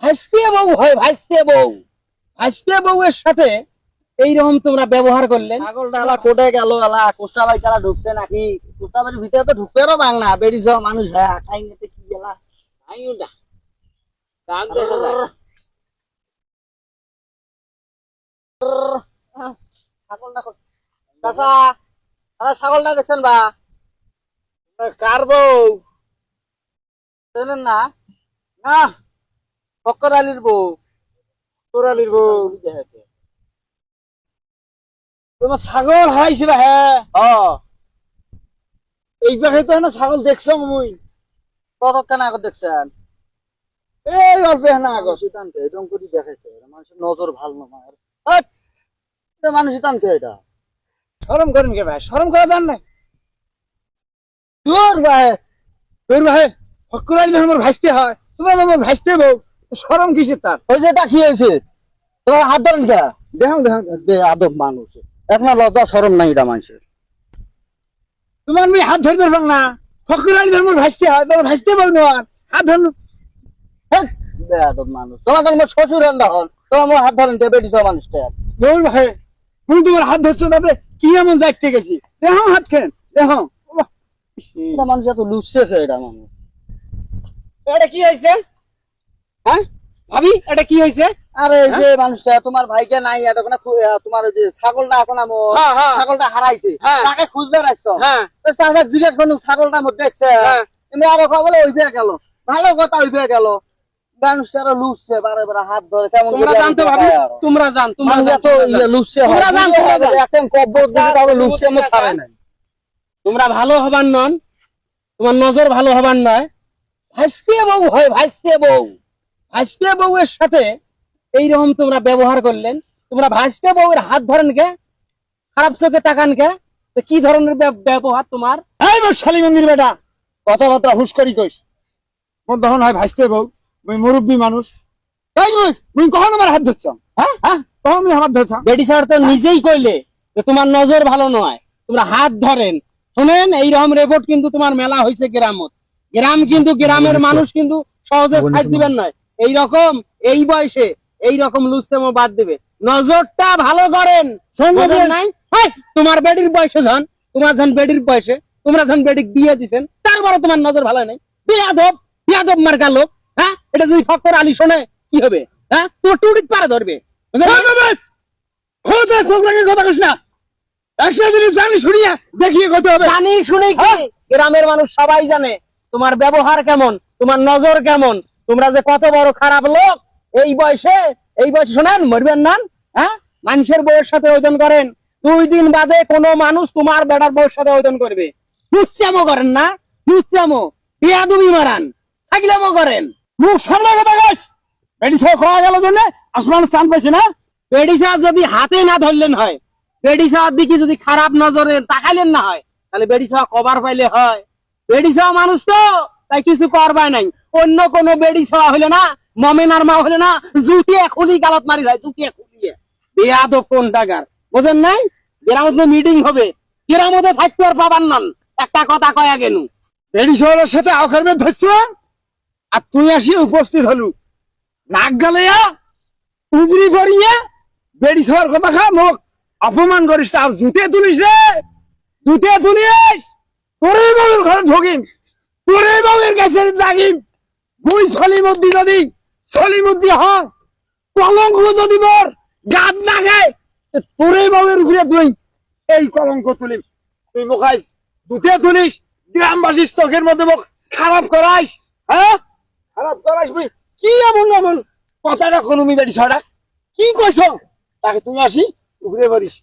ভাসতে বউ হয়, ভাসতে বউ। ভাসতে বউয়ের সাথে এইরকম তোমরা ব্যবহার করলেন। ছাগল ডালা কোটে গেল আলা কোষ্টা বাড়ি তারা ঢুকছে নাকি? কোষ্টা বাড়ির ভিতরে তো ঢুকতেও বাং না, বেরিয়ে যাওয়া মানুষ হ্যাঁ খাই নিতে কি গেলা আইউডা কাম দেখা যায়। ছাগলটা চাচা আমার ছাগলটা দেখছেন বা কার বউ? চেনেন না? না, ফক্কর আলীর বউ। তোরালির বউ। দেখাইছে তোমার ছাগল হারাইছিল? হ্যাঁ, ও এই পাখে তো না ছাগল দেখছো মুই। কত কেন আগত দেখছেন? এই অল্প না আগত। শীতানকে এরকম করে দেখাইছে মানুষের নজর ভালো না মায়ের। মানুষ শীতানকে এটা শরম করেন কে ভাই? শরম করা যান না। তোর ভাই তোর ভাই ফকুরালি যখন আমার ভাসতে হয়, তোমার আমার ভাসতে বউ, শরম কিসের তার? ওই যে এটা কি হয়েছে তোমার হাত ধরেন কে? দেখো দেখো, আদব মানুষ এখন লজ্জা শরম নাই এটা মানুষের। তোমার মেয়ে হাত ধরতে পারলাম না। ফকুরালি যখন আমার ভাসতে হয়, তোমার ভাসতে বউ নেওয়ার হাত ধরুন। বেয়াদব মানুষ তোমার তোমার শ্বশুর রান্দা হন তোমার আমার হাত ধরেন কে বেটি সব মানুষটা তোর ভাই তুমি তোমার হাত ধরছো, তাতে কি এমন যাইতে গেছি? দেখো হাত খেন, দেখো। এটা মানুষ এত লুচতেছে এটা মানুষ। এটা কি হয়েছে? হ্যাঁ ভাবি, এটা কি হয়েছে? আরে এই যে মানুষটা তোমার ভাইকে নাই এটা ওখানে তোমার ওই যে ছাগলটা আছে না মোর, হ্যাঁ, হ্যাঁ। ছাগলটা হারাইছে হ্যাঁ। তাকে খুঁজবে রাখছো। হ্যাঁ। তো চাচা জিজ্ঞেস করুন ছাগলটা মধ্যে দেখছে হ্যাঁ। তুমি আরো খবর ওই পেয়ে গেল ভালো কথা ওই পেয়ে গেল মানুষটা আরো লুচছে বারে বারে হাত ধরে কেমন তোমরা জানতো ভাবি, তোমরা জান, তোমরা মানুষ জান, এত লুচছে তোমরা জান, তোমরা জান। একটা কব্বর দিকে তাহলে লুচছে আমার ছাড়ে নাই। তোমরা ভালো হবার নন, তোমার নজর ভালো হবার নয়। ভাসতে বউ হয়, ভাসতে বউ। ভাসতে বউয়ের সাথে এইরকম তোমরা ব্যবহার করলেন। তোমরা ভাসতে বউয়ের হাত ধরেন কে? খারাপ চোখে তাকান কে? তো কি ধরনের ব্যবহার তোমার? এই মোর শালী মন্দির বেটা, কথাবার্তা হুশ করি কইস। মোর তখন হয় ভাসতে বউ, মুই মুরব্বী মানুষ। এই মুই কখন আমার হাত ধরছ? হ্যাঁ হ্যাঁ, কখন আমি হাত ধরছ? বেডি স্যার তো নিজেই কইলে যে তোমার নজর ভালো নয়, তোমরা হাত ধরেন। শুনেন, এইরকম রেকর্ড কিন্তু তোমার মেলা হয়েছে গ্রামত। গ্রাম কিন্তু গ্রামের মানুষ কিন্তু সহজে সাইড দিবেন নয়। এইরকম এই বয়সে এইরকম লুচ্ছেমো বাদ দিবে। নজরটা ভালো করেন। নজর নাই? হেই, তোমার বেডির বয়সে যান, তোমার যখন বেডির বয়সে, তোমরা যখন বেডিক বিয়ে দিছেন, তারপরে তোমার নজর ভালো নাই। বেয়াদব, বেয়াদব মার্কা লোক। হ্যাঁ, এটা যদি ফকর আলী শোনে কি হবে? হ্যাঁ, তোমার টুড়িত পারে ধরবে। কথা কইস না। জানি শুনে কি গ্রামের মানুষ সবাই জানে তোমার ব্যবহার কেমন, তোমার নজর কেমন, তোমরা যে কত বড় খারাপ লোক। এই বয়সে শোনেন, মরবেন না। হ্যাঁ, মানুষের বউয়ের সাথে ওজন করেন, 2 দিন বাদে কোনো মানুষ তোমার বেটার বউয়ের সাথে ওজন করবে। লুচ্চামো করেন না, লুচ্চামো, বেয়াদবি মারান, ছাগলামো করেন। মুখ সামনে কথা কইস। বেডিসা খাওয়া গেল জন্য আসমান চান পাইছে না? বেডিসা যদি হাতে না ধরলেন হয়, বেডিসার দিকে যদি খারাপ নজরে তাকাইলেন না হয়, তাহলে বেডিসা কভার পাইলে হয়। বেডিসা মানুষ তো, তাই কিছু করবার নাই। অন্য কোনো বেডিসা হইলে না, মমেনার মা হইলে না, জুতিয়ে খুলি গালত মারি হয়, জুতিয়ে খুলিয়ে। বেয়াদব কোন টাকার, বোঝেন নাই? গ্রামে মিটিং হবে, গ্রামে থাকতে আর পাবার নন। একটা কথা কয়া গেল, বেডিসার সাথে আখের ধরছ, আর তুই আসি উপস্থিত হলু নাক গালেয়া উবরি পড়িয়া বেড়ি খাওয়ার কথা খা মুখ অপমান করিস। আর জুতে তুলিস রে, জুতে তুলিস। তোরে বাবুর ঘরে ঢোকিম, তোরে বাবুর কাছে লাগিম। মুই সলিমুদ্দি যদি সলিমুদ্দি হ, কলঙ্ক যদি মোর গাদ লাগে, তোরে বাবুর ঘুরে তুই এই কলঙ্ক তুলিম। তুই মুখাইস জুতে তুলিস, গ্রামবাসীর চোখের মধ্যে মুখ খারাপ করাইস। হ্যাঁ, খারাপ করাইস। তুই কি এমন এমন কথাটা কোন বেড়ি ছড়া কি কইছ? তাকে তুমি আসি ঘুরে পারিস।